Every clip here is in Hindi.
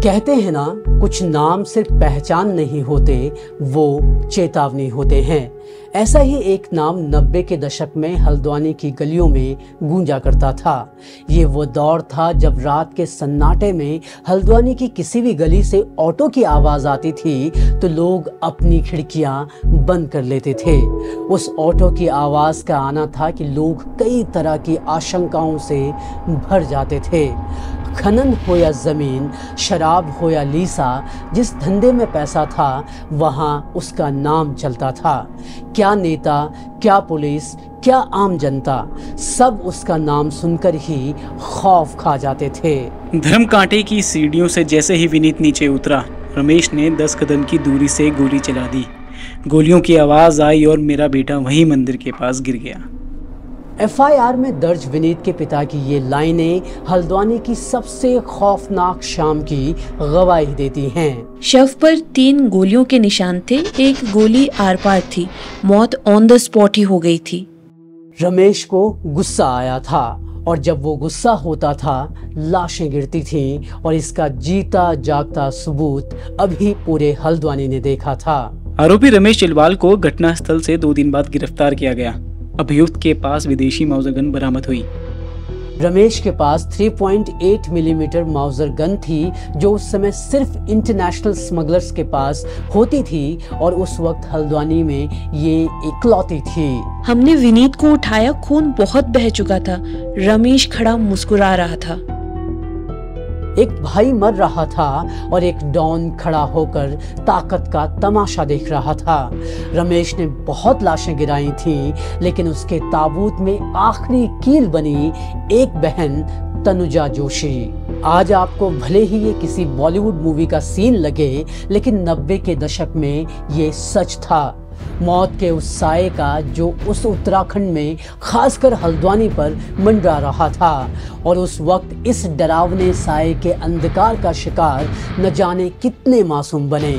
कहते हैं ना, कुछ नाम सिर्फ पहचान नहीं होते, वो चेतावनी होते हैं। ऐसा ही एक नाम 90 के दशक में हल्द्वानी की गलियों में गूंजा करता था। ये वो दौर था जब रात के सन्नाटे में हल्द्वानी की किसी भी गली से ऑटो की आवाज़ आती थी तो लोग अपनी खिड़कियां बंद कर लेते थे। उस ऑटो की आवाज़ का आना था कि लोग कई तरह की आशंकाओं से भर जाते थे। खनन हो या ज़मीन, शराब हो या लीसा, जिस धंधे में पैसा था वहाँ उसका नाम चलता था। क्या नेता, क्या पुलिस, क्या आम जनता, सब उसका नाम सुनकर ही खौफ खा जाते थे। धर्म कांटे की सीढ़ियों से जैसे ही विनीत नीचे उतरा, रमेश ने 10 कदम की दूरी से गोली चला दी। गोलियों की आवाज़ आई और मेरा बेटा वहीं मंदिर के पास गिर गया। एफआईआर में दर्ज विनीत के पिता की ये लाइनें हल्द्वानी की सबसे खौफनाक शाम की गवाही देती हैं। शव पर 3 गोलियों के निशान थे, एक गोली आर पार थी। मौत ऑन द स्पॉट ही हो गई थी। रमेश को गुस्सा आया था और जब वो गुस्सा होता था लाशें गिरती थीं और इसका जीता जागता सबूत अभी पूरे हल्द्वानी ने देखा था। आरोपी रमेश चिलवाल को घटनास्थल से 2 दिन बाद गिरफ्तार किया गया। अभियुक्त के पास विदेशी माउजर गन बरामद हुई। रमेश के पास 3.8 मिलीमीटर माउजर गन थी जो उस समय सिर्फ इंटरनेशनल स्मगलर्स के पास होती थी और उस वक्त हल्द्वानी में ये इकलौती थी। हमने विनीत को उठाया, खून बहुत बह चुका था। रमेश खड़ा मुस्कुरा रहा था। एक भाई मर रहा था और एक डॉन खड़ा होकर ताकत का तमाशा देख रहा था। रमेश ने बहुत लाशें गिराई थीं, लेकिन उसके ताबूत में आखिरी कील बनी एक बहन तनुजा जोशी। आज आपको भले ही ये किसी बॉलीवुड मूवी का सीन लगे, लेकिन 90 के दशक में ये सच था। मौत के उस साए का जो उस उत्तराखंड में खासकर हल्द्वानी पर मंडरा रहा था, और उस वक्त इस डरावने साए के अंधकार का शिकार न जाने कितने मासूम बने।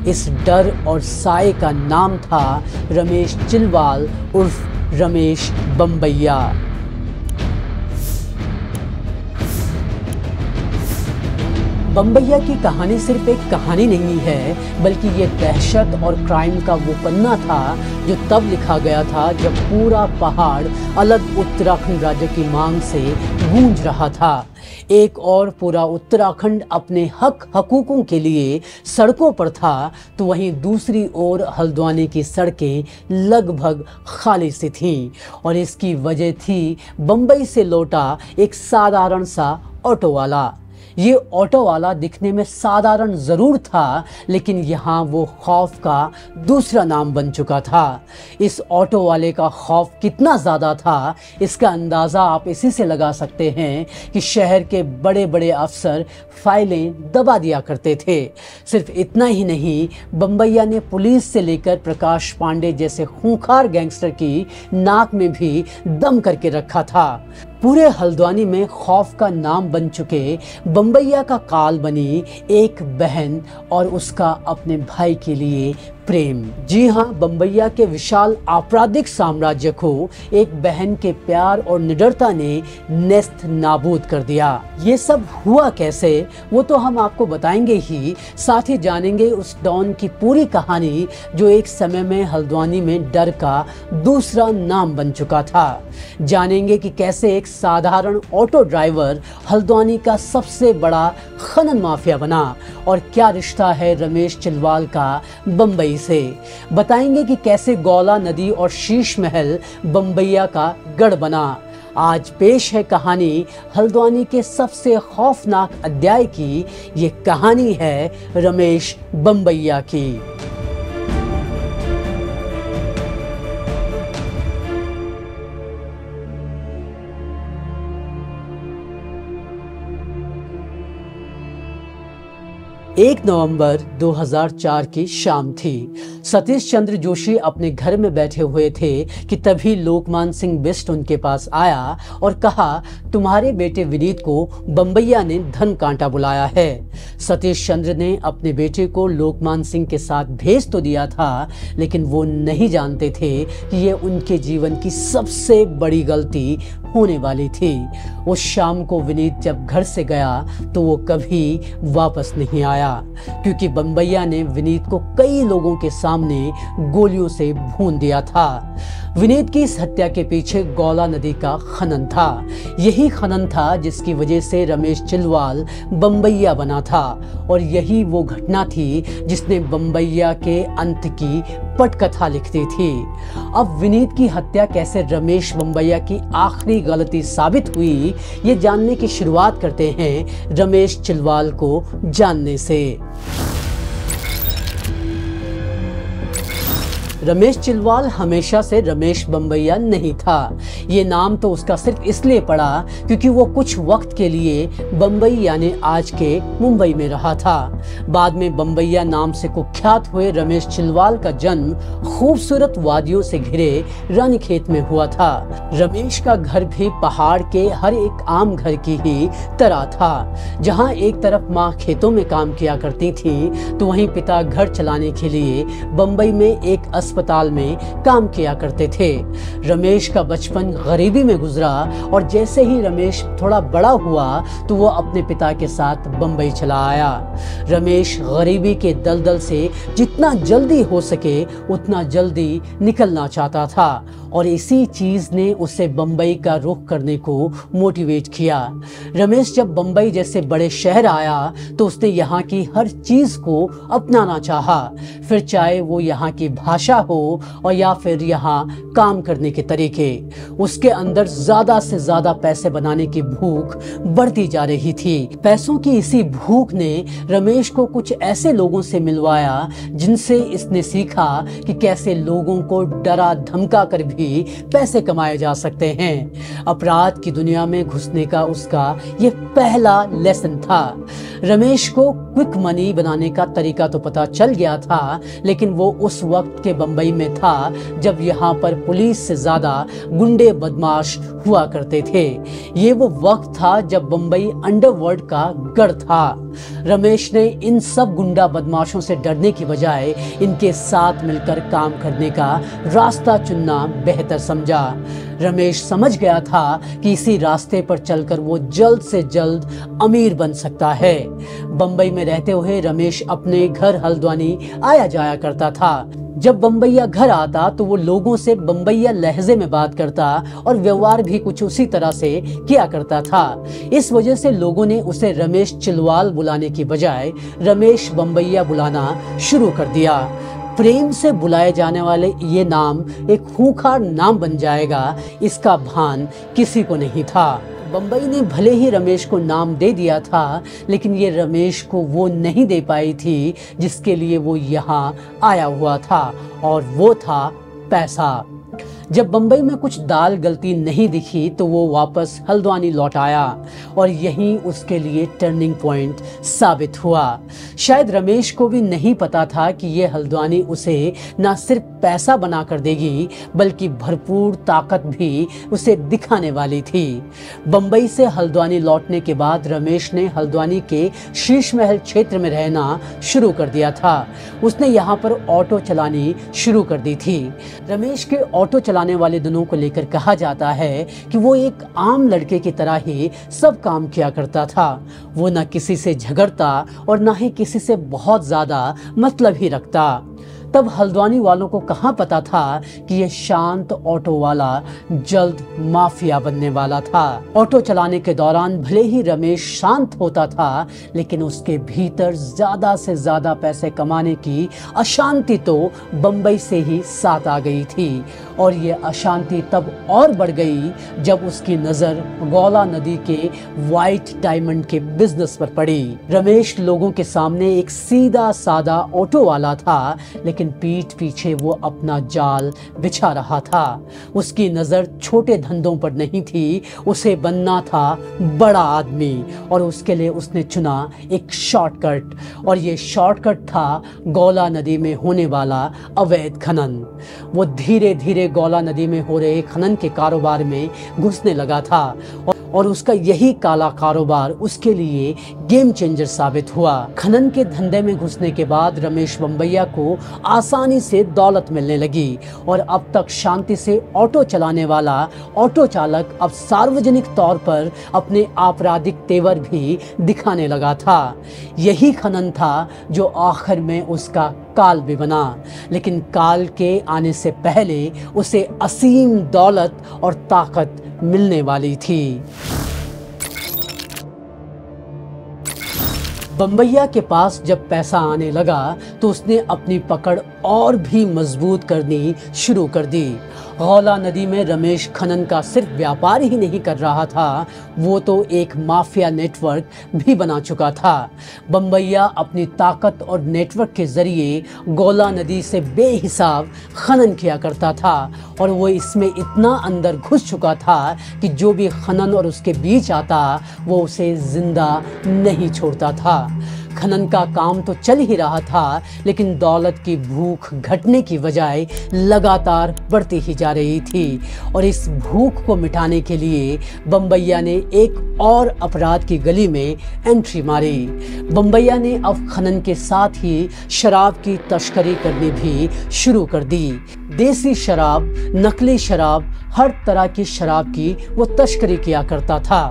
इस डर और साए का नाम था रमेश चिलवाल उर्फ रमेश बम्बैया। बम्बैया की कहानी सिर्फ एक कहानी नहीं है, बल्कि ये दहशत और क्राइम का वो पन्ना था जो तब लिखा गया था जब पूरा पहाड़ अलग उत्तराखंड राज्य की मांग से गूंज रहा था। एक और पूरा उत्तराखंड अपने हक हकूकों के लिए सड़कों पर था, तो वहीं दूसरी ओर हल्द्वानी की सड़कें लगभग खाली सी थीं, और इसकी वजह थी बम्बई से लौटा एक साधारण सा ऑटो वाला। ये ऑटो वाला दिखने में साधारण ज़रूर था, लेकिन यहाँ वो खौफ का दूसरा नाम बन चुका था। इस ऑटो वाले का खौफ कितना ज़्यादा था, इसका अंदाज़ा आप इसी से लगा सकते हैं कि शहर के बड़े बड़े अफसर फाइलें दबा दिया करते थे। सिर्फ इतना ही नहीं, बम्बैया ने पुलिस से लेकर प्रकाश पांडे जैसे खूंखार गैंगस्टर की नाक में भी दम करके रखा था। पूरे हल्द्वानी में खौफ का नाम बन चुके बम्बैया का काल बनी एक बहन और उसका अपने भाई के लिए प्रेम। जी हाँ, बम्बैया के विशाल आपराधिक साम्राज्य को एक बहन के प्यार और निडरता ने नेस्त नाबूद कर दिया। ये सब हुआ कैसे, वो तो हम आपको बताएंगे ही, साथ ही जानेंगे उस डॉन की पूरी कहानी जो एक समय में हल्द्वानी में डर का दूसरा नाम बन चुका था। जानेंगे कि कैसे एक साधारण ऑटो ड्राइवर हल्द्वानी का सबसे बड़ा खनन माफिया बना, और क्या रिश्ता है रमेश चिलवाल का बम्बई से। बताएंगे कि कैसे गौला नदी और शीश महल बम्बैया का गढ़ बना। आज पेश है कहानी हल्द्वानी के सबसे खौफनाक अध्याय की। ये कहानी है रमेश बम्बैया की। एक नवंबर 2004 की शाम थी। सतीश चंद्र जोशी अपने घर में बैठे हुए थे कि तभी लोकमान सिंह बिष्ट उनके पास आया और कहा, तुम्हारे बेटे विनीत को बम्बैया ने धन कांटा बुलाया है। सतीश चंद्र ने अपने बेटे को लोकमान सिंह के साथ भेज तो दिया था, लेकिन वो नहीं जानते थे कि ये उनके जीवन की सबसे बड़ी गलती होने वाली थी। उस शाम को विनीत जब घर से गया तो वो कभी वापस नहीं आया, क्योंकि बम्बैया ने विनीत को कई लोगों के सामने गोलियों से भून दिया था। विनीत की इस हत्या के पीछे गौला नदी का खनन था। यही खनन था जिसकी वजह से रमेश चिलवाल बम्बैया बना था, और यही वो घटना थी जिसने बम्बैया के अंत की पटकथा लिख दी थी। अब विनीत की हत्या कैसे रमेश बम्बैया की आखिरी गलती साबित हुई, ये जानने की शुरुआत करते हैं रमेश चिलवाल को जानने से। रमेश चिलवाल हमेशा से रमेश बम्बैया नहीं था। ये नाम तो उसका सिर्फ इसलिए पड़ा क्योंकि वो कुछ वक्त के लिए बम्बई यानी आज के मुंबई में रहा था। बाद में बम्बैया नाम से कुख्यात हुए रमेश चिलवाल का जन्म खूबसूरत वादियों से घिरे रानीखेत में हुआ था। रमेश का घर भी पहाड़ के हर एक आम घर की ही तरह था। जहाँ एक तरफ माँ खेतों में काम किया करती थी, तो वहीं पिता घर चलाने के लिए बम्बई में एक अस्पताल में काम किया करते थे। रमेश का बचपन गरीबी में गुजरा, और जैसे ही रमेश थोड़ा बड़ा हुआ तो वो अपने पिता के साथ बम्बई चला आया। रमेश गरीबी के दलदल से जितना जल्दी हो सके उतना जल्दी निकलना चाहता था, और इसी चीज ने उसे बम्बई का रुख करने को मोटिवेट किया। रमेश जब बम्बई जैसे बड़े शहर आया तो उसने यहाँ की हर चीज को अपनाना चाहा, फिर चाहे वो यहाँ की भाषा हो और या फिर यहाँ काम करने के तरीके। उसके अंदर ज्यादा से ज्यादा पैसे बनाने की भूख बढ़ती जा रही थी। पैसों की इसी भूख ने रमेश को कुछ ऐसे लोगों से मिलवाया जिनसे इसने सीखा कि कैसे लोगों को डरा धमका कर भी पैसे कमाए जा सकते हैं। अपराध की दुनिया में घुसने का उसका ये पहला लेसन था। रमेश को क्विक मनी बनाने का तरीका तो पता चल गया था, लेकिन वो उस वक्त के बम्बई में था जब यहाँ पर पुलिस से ज्यादा गुंडे बदमाश हुआ करते थे। ये वो वक्त था जब बम्बई अंडरवर्ल्ड का गढ़ था। रमेश ने इन सब गुंडा बदमाशों से डरने की बजाय इनके साथ मिलकर काम करने का रास्ता चुनना बेहतर समझा। रमेश समझ गया था कि इसी रास्ते पर चलकर वो जल्द से जल्द अमीर बन सकता है। बम्बई में रहते हुए रमेश अपने घर हल्द्वानी आया जाया करता था। जब बम्बैया घर आता तो वो लोगों से बम्बैया लहजे में बात करता और व्यवहार भी कुछ उसी तरह से किया करता था। इस वजह से लोगों ने उसे रमेश चिलवाल बुलाने की बजाय रमेश बम्बैया बुलाना शुरू कर दिया। प्रेम से बुलाए जाने वाले ये नाम एक खूंखार नाम बन जाएगा, इसका भान किसी को नहीं था। बम्बई ने भले ही रमेश को नाम दे दिया था, लेकिन ये रमेश को वो नहीं दे पाई थी जिसके लिए वो यहाँ आया हुआ था, और वो था पैसा। जब बम्बई में कुछ दाल गलती नहीं दिखी तो वो वापस हल्द्वानी लौट आया, और यहीं उसके लिए टर्निंग पॉइंट साबित हुआ। शायद रमेश को भी नहीं पता था कि ये हल्द्वानी उसे न सिर्फ पैसा बना कर देगी बल्कि भरपूर ताकत भी उसे दिखाने वाली थी। बम्बई से हल्द्वानी लौटने के बाद रमेश ने हल्द्वानी के शीश महल क्षेत्र में रहना शुरू कर दिया था। उसने यहाँ पर ऑटो चलानी शुरू कर दी थी। रमेश के ऑटो चलाने वाले दिनों को लेकर कहा जाता है कि वो एक आम लड़के की तरह ही सब काम किया करता था। वो न किसी से झगड़ता और न ही किसी से बहुत ज्यादा मतलब ही रखता। तब हल्द्वानी वालों को कहाँ पता था कि ये शांत ऑटो वाला जल्द माफिया बनने वाला था। ऑटो चलाने के दौरान भले ही रमेश शांत होता था, लेकिन उसके भीतर ज्यादा से ज्यादा पैसे कमाने की अशांति तो बम्बई से ही साथ आ गई थी, और ये अशांति तब और बढ़ गई जब उसकी नजर गौला नदी के व्हाइट डायमंड के बिजनेस पर पड़ी। रमेश लोगों के सामने एक सीधा सादा ऑटो वाला था, लेकिन पीठ पीछे वो अपना जाल बिछा रहा था। उसकी नजर छोटे धंधों पर नहीं थी, उसे बनना था बड़ा आदमी, और उसके लिए उसने चुना एक शॉर्टकट, और ये शॉर्टकट था गौला नदी में होने वाला अवैध खनन। वो धीरे धीरे गौला नदी में हो रहे खनन के कारोबार में घुसने लगा था, और उसका यही काला कारोबार उसके लिए गेम चेंजर साबित हुआ। खनन के धंधे में घुसने के बाद रमेश बम्बैया को आसानी से दौलत मिलने लगी और अब तक शांति से ऑटो चलाने वाला ऑटो चालक अब सार्वजनिक तौर पर अपने आपराधिक तेवर भी दिखाने लगा था। यही खनन था जो आखिर में उसका काल भी बना, लेकिन काल के आने से पहले उसे असीम दौलत और ताकत मिलने वाली थी। बम्बैया के पास जब पैसा आने लगा तो उसने अपनी पकड़ और भी मजबूत करनी शुरू कर दी। गौला नदी में रमेश खनन का सिर्फ व्यापार ही नहीं कर रहा था, वो तो एक माफिया नेटवर्क भी बना चुका था। बम्बैया अपनी ताकत और नेटवर्क के जरिए गौला नदी से बेहिसाब खनन किया करता था और वो इसमें इतना अंदर घुस चुका था कि जो भी खनन और उसके बीच आता वो उसे जिंदा नहीं छोड़ता था। खनन का काम तो चल ही रहा था, लेकिन दौलत की भूख घटने की बजाय लगातार बढ़ती ही जा रही थी और इस भूख को मिटाने के लिए बम्बैया ने एक और अपराध की गली में एंट्री मारी। बम्बैया ने अब खनन के साथ ही शराब की तस्करी करनी भी शुरू कर दी। देसी शराब, नकली शराब, हर तरह की शराब की वो तस्करी किया करता था।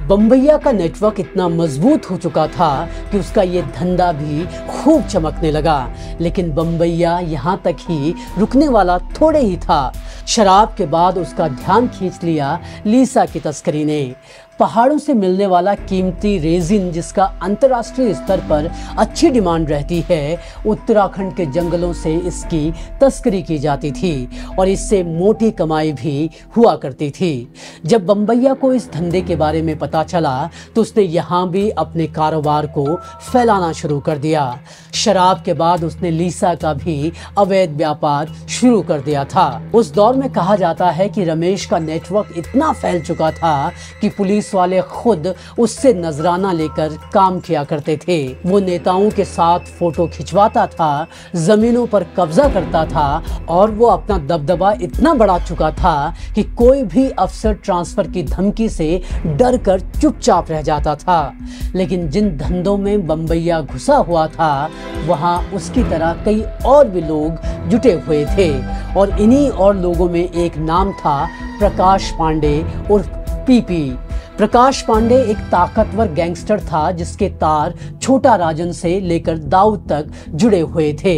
बम्बैया का नेटवर्क इतना मजबूत हो चुका था कि उसका ये धंधा भी खूब चमकने लगा, लेकिन बम्बैया यहाँ तक ही रुकने वाला थोड़े ही था। शराब के बाद उसका ध्यान खींच लिया लीसा की तस्करी ने। पहाड़ों से मिलने वाला कीमती रेजिन, जिसका अंतर्राष्ट्रीय स्तर पर अच्छी डिमांड रहती है, उत्तराखंड के जंगलों से इसकी तस्करी की जाती थी और इससे मोटी कमाई भी हुआ करती थी। जब बम्बैया को इस धंधे के बारे में पता चला तो उसने यहाँ भी अपने कारोबार को फैलाना शुरू कर दिया। शराब के बाद उसने लीसा का भी अवैध व्यापार शुरू कर दिया था। उस दौर में कहा जाता है कि रमेश का नेटवर्क इतना फैल चुका था कि पुलिस वाले खुद उससे नजराना लेकर काम किया करते थे। वो नेताओं के साथ फोटो खिंचवाता था, जमीनों पर कब्जा करता था और वो अपना दबदबा इतना बढ़ा चुका था कि कोई भी अफसर ट्रांसफर की धमकी से डर कर चुपचाप रह जाता था। लेकिन जिन धंधों में बम्बैया घुसा हुआ था वहां उसकी तरह कई और भी लोग जुटे हुए थे और इन्हीं और लोगों में एक नाम था प्रकाश पांडे उर्फ पीपी। प्रकाश पांडे एक ताकतवर गैंगस्टर था जिसके तार छोटा राजन से लेकर दाऊद तक जुड़े हुए थे।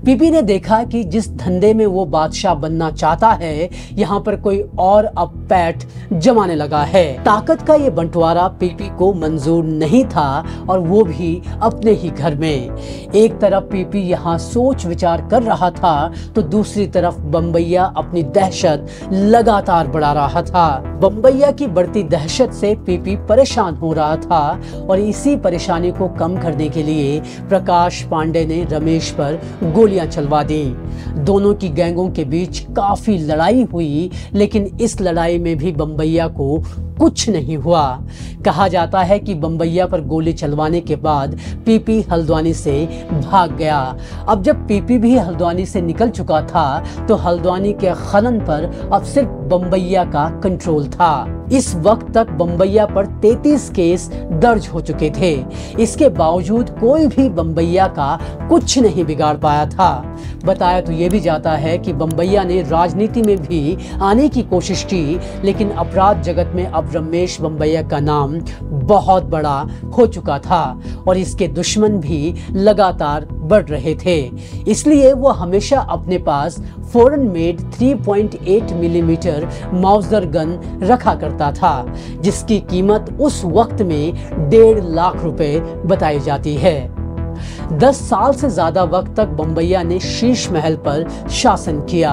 पीपी ने देखा कि जिस धंधे में वो बादशाह बनना चाहता है, यहाँ पर कोई और अब पैठ जमाने लगा है। ताकत का ये बंटवारा पीपी को मंजूर नहीं था और वो भी अपने ही घर में। एक तरफ पीपी यहाँ सोच विचार कर रहा था तो दूसरी तरफ बम्बैया अपनी दहशत लगातार बढ़ा रहा था। बम्बैया की बढ़ती दहशत से पीपी परेशान हो रहा था और इसी परेशानी को कम करने के लिए प्रकाश पांडे ने रमेश पर गोलियां चलवा दी। दोनों की गैंगों के बीच काफी लड़ाई हुई, लेकिन इस लड़ाई में भी बम्बैया को कुछ नहीं हुआ। कहा जाता है कि बम्बैया पर गोली चलवाने के बाद पीपी हल्द्वानी से भाग गया। अब जब पीपी भी हल्द्वानी से निकल चुका था तो हल्द्वानी के खनन पर अब सिर्फ बम्बैया का कंट्रोल था। इस वक्त तक बम्बैया पर 33 केस दर्ज हो चुके थे। इसके बावजूद कोई भी बम्बैया का कुछ नहीं बिगाड़ पाया था। बताया तो ये भी जाता है कि बम्बैया ने राजनीति में भी आने की कोशिश की, लेकिन अपराध जगत में अब रमेश बम्बैया का नाम बहुत बड़ा हो चुका था और इसके दुश्मन भी लगातार बढ़ रहे थे। इसलिए वो हमेशा अपने पास foreign made 3.8 millimetre Mauser gun रखा करता था, जिसकी कीमत उस वक्त में 1.5 लाख रुपए बताई जाती है। 10 साल से ज्यादा वक्त तक बम्बैया ने शीश महल पर शासन किया।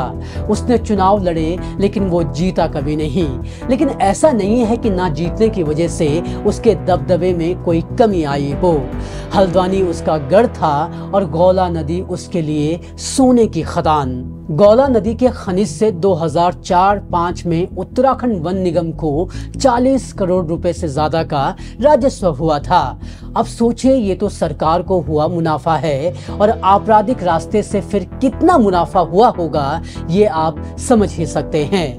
उसने चुनाव लड़े लेकिन वो जीता कभी नहीं। लेकिन ऐसा नहीं है कि ना जीतने की वजह से उसके दबदबे में कोई कमी आई हो। हल्द्वानी उसका गढ़ था और गौला नदी उसके लिए सोने की खदान। गौला नदी के खनिज से 2004-05 में उत्तराखंड वन निगम को 40 करोड़ रुपए से ज्यादा का राजस्व हुआ था। अब सोचिए, ये तो सरकार को हुआ मुनाफा है और आपराधिक रास्ते से फिर कितना मुनाफा हुआ होगा ये आप समझ ही सकते हैं।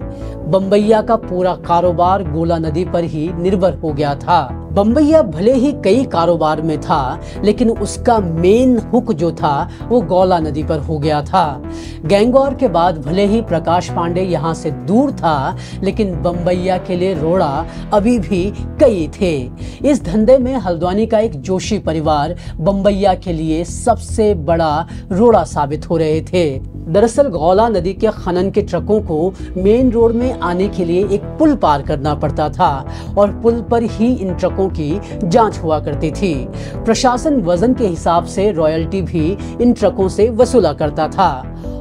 बम्बैया का पूरा कारोबार गौला नदी पर ही निर्भर हो गया था। बम्बैया भले ही कई कारोबार में था, लेकिन उसका मेन हुक जो था वो गौला नदी पर हो गया था। गैंगवार के बाद भले ही प्रकाश पांडे यहाँ से दूर था, लेकिन बम्बैया के लिए रोड़ा अभी भी कई थे। इस धंधे में हल्द्वानी का एक जोशी परिवार बम्बैया के लिए सबसे बड़ा रोड़ा साबित हो रहे थे। दरअसल गौला नदी के खनन के ट्रकों को मेन रोड में आने के लिए एक पुल पार करना पड़ता था और पुल पर ही इन ट्रकों की जांच हुआ करती थी। प्रशासन वजन के हिसाब से रॉयल्टी भी इन ट्रकों से वसूला करता था।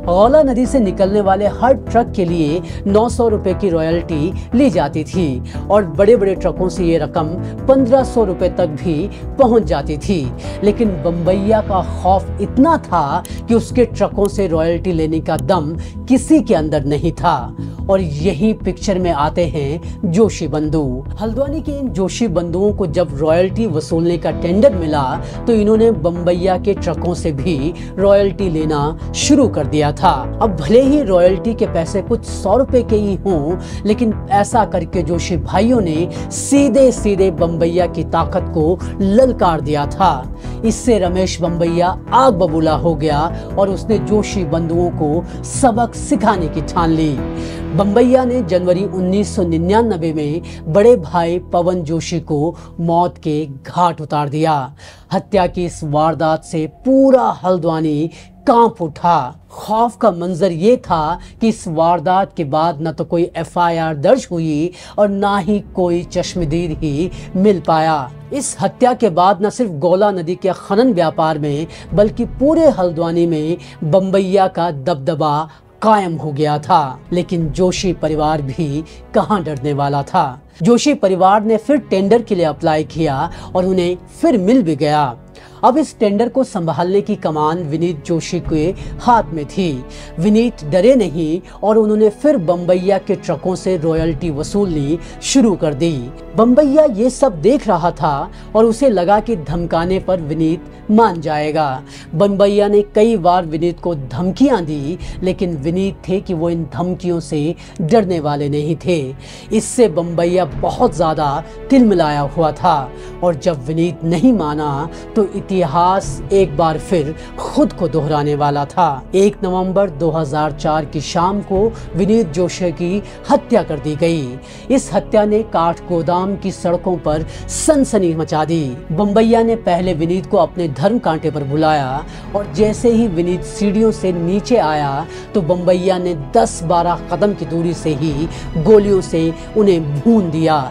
गौला नदी से निकलने वाले हर ट्रक के लिए 900 रुपए की रॉयल्टी ली जाती थी और बड़े बड़े ट्रकों से ये रकम 1500 रुपए तक भी पहुंच जाती थी। लेकिन बम्बैया का खौफ इतना था कि उसके ट्रकों से रॉयल्टी लेने का दम किसी के अंदर नहीं था। और यही पिक्चर में आते हैं जोशी बंधु। हल्द्वानी के इन जोशी बंधुओं को जब रॉयल्टी वसूलने का टेंडर मिला तो इन्होंने बम्बैया के ट्रकों से भी रॉयल्टी लेना शुरू कर दिया था। अब भले ही रॉयल्टी के पैसे कुछ 100 रुपए के ही हों, लेकिन ऐसा करके जोशी भाइयों ने सीधे सीधे बम्बैया की ताकत को ललकार दिया था। इससे रमेश बम्बैया आग बबूला हो गया और उसने जोशी बंधुओं को सबक सिखाने की ठान ली। बम्बैया ने जनवरी 1999 में बड़े भाई पवन जोशी को मौत के घाट उतार दिया। हत्या की इस वारदात से पूरा हल्द्वानी कांप उठा। खौफ का मंजर ये था कि इस वारदात के बाद न तो कोई FIR दर्ज हुई और ना ही कोई चश्मदीद ही मिल पाया। इस हत्या के बाद न सिर्फ गौला नदी के खनन व्यापार में बल्कि पूरे हल्द्वानी में बम्बैया का दबदबा कायम हो गया था। लेकिन जोशी परिवार भी कहां डरने वाला था। जोशी परिवार ने फिर टेंडर के लिए अप्लाई किया और उन्हें फिर मिल भी गया। अब इस टेंडर को संभालने की कमान विनीत जोशी के हाथ में थी। विनीत डरे नहीं और उन्होंने फिर बम्बैया के ट्रकों से रॉयल्टी वसूलनी शुरू कर दी। बम्बैया ये सब देख रहा था और उसे लगा कि धमकाने पर विनीत मान जाएगा। बम्बैया ने कई बार विनीत को धमकियां दी, लेकिन विनीत थे कि वो इन धमकियों से डरने वाले नहीं थे। इससे बम्बैया बहुत ज्यादा तिलमिलाया हुआ था और जब विनीत नहीं माना तो इतिहास एक बार फिर खुद को दोहराने वाला था। 1 नवंबर 2004 की शाम को विनीत जोशी की हत्या कर दी गई। इस हत्या ने काठगोदाम की सड़कों पर सनसनी मचा दी। बम्बैया ने पहले विनीत को अपने धर्म कांटे पर बुलाया और जैसे ही विनीत सीढ़ियों से नीचे आया तो बम्बैया ने 10-12 कदम की दूरी से ही गोलियों से उन्हें भून दिया।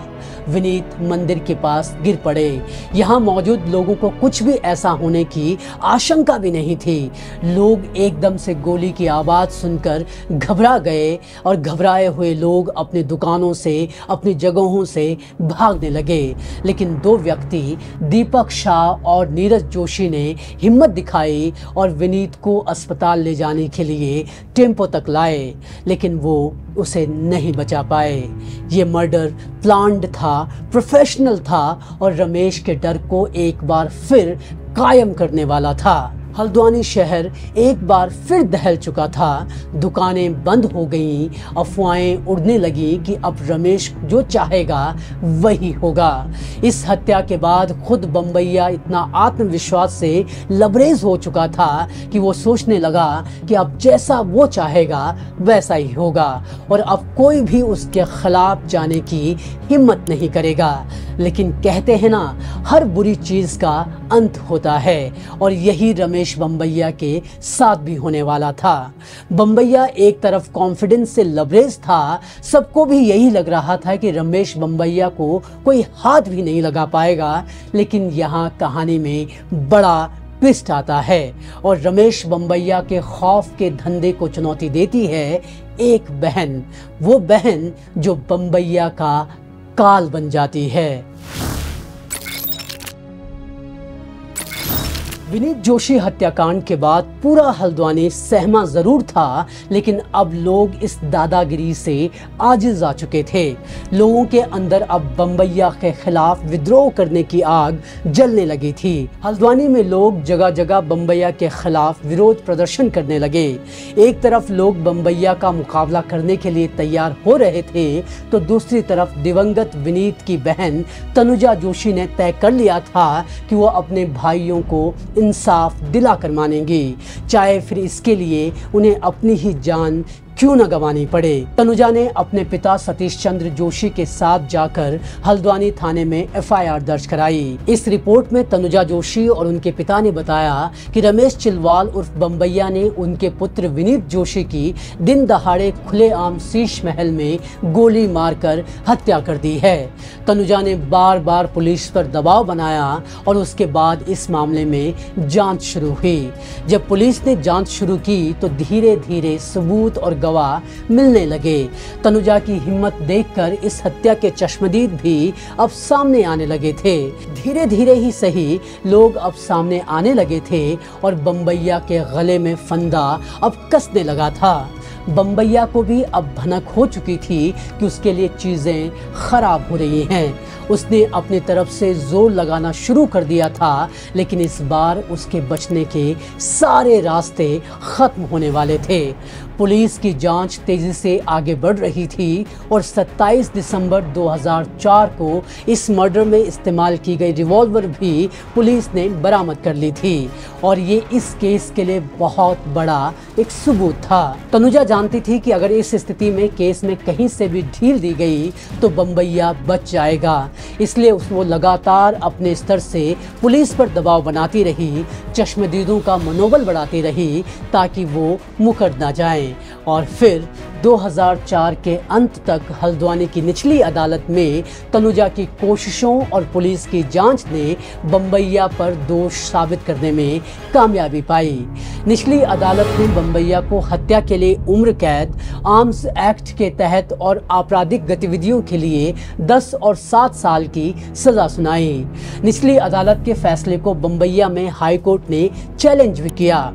विनीत मंदिर के पास गिर पड़े। यहाँ मौजूद लोगों को कुछ भी ऐसा होने की आशंका भी नहीं थी। लोग एकदम से गोली की आवाज़ सुनकर घबरा गए और घबराए हुए लोग अपनी दुकानों से, अपनी जगहों से भागने लगे। लेकिन 2 व्यक्ति दीपक शाह और नीरज जोशी ने हिम्मत दिखाई और विनीत को अस्पताल ले जाने के लिए टेम्पो तक लाए, लेकिन वो उसे नहीं बचा पाए। ये मर्डर प्लान्ड था, प्रोफेशनल था और रमेश के डर को एक बार फिर कायम करने वाला था। हल्द्वानी शहर एक बार फिर दहल चुका था। दुकानें बंद हो गईं, अफवाहें उड़ने लगी कि अब रमेश जो चाहेगा वही होगा। इस हत्या के बाद खुद बम्बैया इतना आत्मविश्वास से लबरेज हो चुका था कि वो सोचने लगा कि अब जैसा वो चाहेगा वैसा ही होगा और अब कोई भी उसके खिलाफ जाने की हिम्मत नहीं करेगा। लेकिन कहते हैं ना, हर बुरी चीज का अंत होता है और यही रमेश बम्बैया के साथ भी होने वाला था। बम्बैया एक तरफ कॉन्फिडेंस से लबरेज था, सबको भी यही लग रहा था कि रमेश बम्बैया को कोई हाथ भी नहीं लगा पाएगा। लेकिन यहाँ कहानी में बड़ा ट्विस्ट आता है और रमेश बम्बैया के खौफ के धंधे को चुनौती देती है एक बहन, वो बहन जो बम्बैया का काल बन जाती है। विनीत जोशी हत्याकांड के बाद पूरा हल्द्वानी सहमा जरूर था, लेकिन अब लोग इस दादागिरी से आजिज आ चुके थे। लोगों के अंदर अब बम्बैया के खिलाफ विद्रोह करने की आग जलने लगी थी। हल्द्वानी में लोग जगह जगह बम्बैया के खिलाफ विरोध प्रदर्शन करने लगे। एक तरफ लोग बम्बैया का मुकाबला करने के लिए तैयार हो रहे थे, तो दूसरी तरफ दिवंगत विनीत की बहन तनुजा जोशी ने तय कर लिया था कि वो अपने भाइयों को इंसाफ दिलाकर मानेंगी, चाहे फिर इसके लिए उन्हें अपनी ही जान क्यों न गंवानी पड़े। तनुजा ने अपने पिता सतीश चंद्र जोशी के साथ जाकर हल्द्वानी थाने में एफआईआर दर्ज कराई। इस रिपोर्ट में तनुजा जोशी और उनके पिता ने बताया कि रमेश चिलवाल उर्फ बम्बैया ने उनके पुत्र विनीत जोशी की दिन दहाड़े खुलेआम शीश महल में गोली मारकर हत्या कर दी है। तनुजा ने बार बार पुलिस पर दबाव बनाया और उसके बाद इस मामले में जांच शुरू हुई। जब पुलिस ने जांच शुरू की तो धीरे धीरे सबूत और गवाह मिलने लगे। तनुजा की हिम्मत देखकर इस हत्या के चश्मदीद भी अब सामने आने लगे थे। धीरे धीरे ही सही लोग अब सामने आने लगे थे और बम्बैया के गले में फंदा अब कसने लगा था। बम्बैया को भी अब भनक हो चुकी थी कि उसके लिए चीजें खराब हो रही हैं। उसने अपनी तरफ से जोर लगाना शुरू कर दिया था, लेकिन इस बार उसके बचने के सारे रास्ते खत्म होने वाले थे। पुलिस की जांच तेजी से आगे बढ़ रही थी और 27 दिसंबर 2004 को इस मर्डर में इस्तेमाल की गई रिवॉल्वर भी पुलिस ने बरामद कर ली थी और ये इस केस के लिए बहुत बड़ा एक सबूत था। तनुजा जानती थी कि अगर इस स्थिति में केस में कहीं से भी ढील दी गई तो बम्बैया बच जाएगा, इसलिए वो लगातार अपने स्तर से पुलिस पर दबाव बनाती रही, चश्मदीदों का मनोबल बढ़ाती रही ताकि वो मुकर ना जाए। और फिर 2004 के अंत तक हल्द्वानी की निचली अदालत में तनुजा की कोशिशों और पुलिस की जांच ने बम्बैया पर दोष साबित करने में कामयाबी पाई। निचली अदालत ने बम्बैया को हत्या के लिए उम्र कैद, आर्म्स एक्ट के तहत और आपराधिक गतिविधियों के लिए 10 और 7 साल की सजा सुनाई। निचली अदालत के फैसले को बम्बैया में हाई कोर्ट ने चैलेंज भी किया।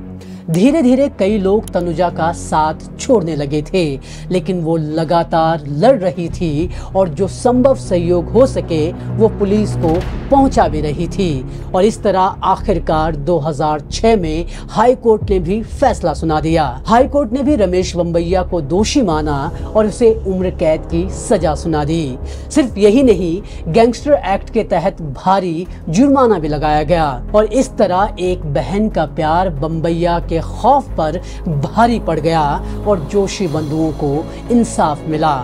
धीरे धीरे कई लोग तनुजा का साथ छोड़ने लगे थे, लेकिन वो लगातार लड़ रही थी और जो संभव सहयोग हो सके वो पुलिस को पहुंचा भी रही थी। और इस तरह आखिरकार 2006 में हाई कोर्ट ने भी फैसला सुना दिया। हाई कोर्ट ने भी रमेश बम्बैया को दोषी माना और उसे उम्र कैद की सजा सुना दी। सिर्फ यही नहीं, गैंगस्टर एक्ट के तहत भारी जुर्माना भी लगाया गया और इस तरह एक बहन का प्यार बम्बैया के खौफ पर भारी पड़ गया और जोशी बंधुओं को इंसाफ मिला।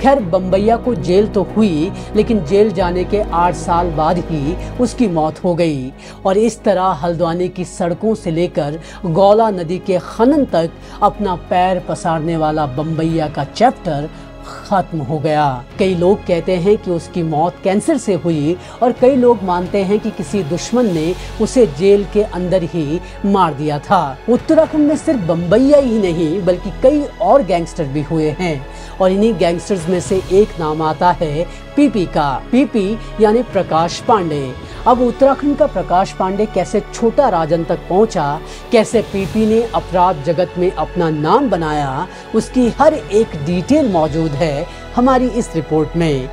खैर, बम्बैया को जेल तो हुई, लेकिन जेल जाने के 8 साल बाद ही उसकी मौत हो गई और इस तरह हल्द्वानी की सड़कों से लेकर गौला नदी के खनन तक अपना पैर पसारने वाला बम्बैया का चैप्टर खत्म हो गया। कई लोग कहते हैं कि उसकी मौत कैंसर से हुई और कई लोग मानते हैं कि किसी दुश्मन ने उसे जेल के अंदर ही मार दिया था। उत्तराखंड में सिर्फ बम्बैया ही नहीं बल्कि कई और गैंगस्टर भी हुए हैं और इन्हीं गैंगस्टर्स में से एक नाम आता है पीपी का। पीपी यानी प्रकाश पांडे। अब उत्तराखंड का प्रकाश पांडे कैसे छोटा राजन तक पहुंचा, कैसे पीपी ने अपराध जगत में अपना नाम बनाया, उसकी हर एक डिटेल मौजूद है हमारी इस रिपोर्ट में।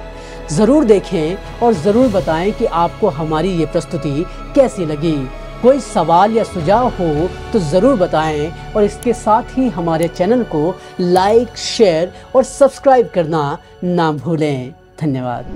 ज़रूर देखें और ज़रूर बताएं कि आपको हमारी ये प्रस्तुति कैसी लगी। कोई सवाल या सुझाव हो तो ज़रूर बताएं और इसके साथ ही हमारे चैनल को लाइक, शेयर और सब्सक्राइब करना ना भूलें। धन्यवाद।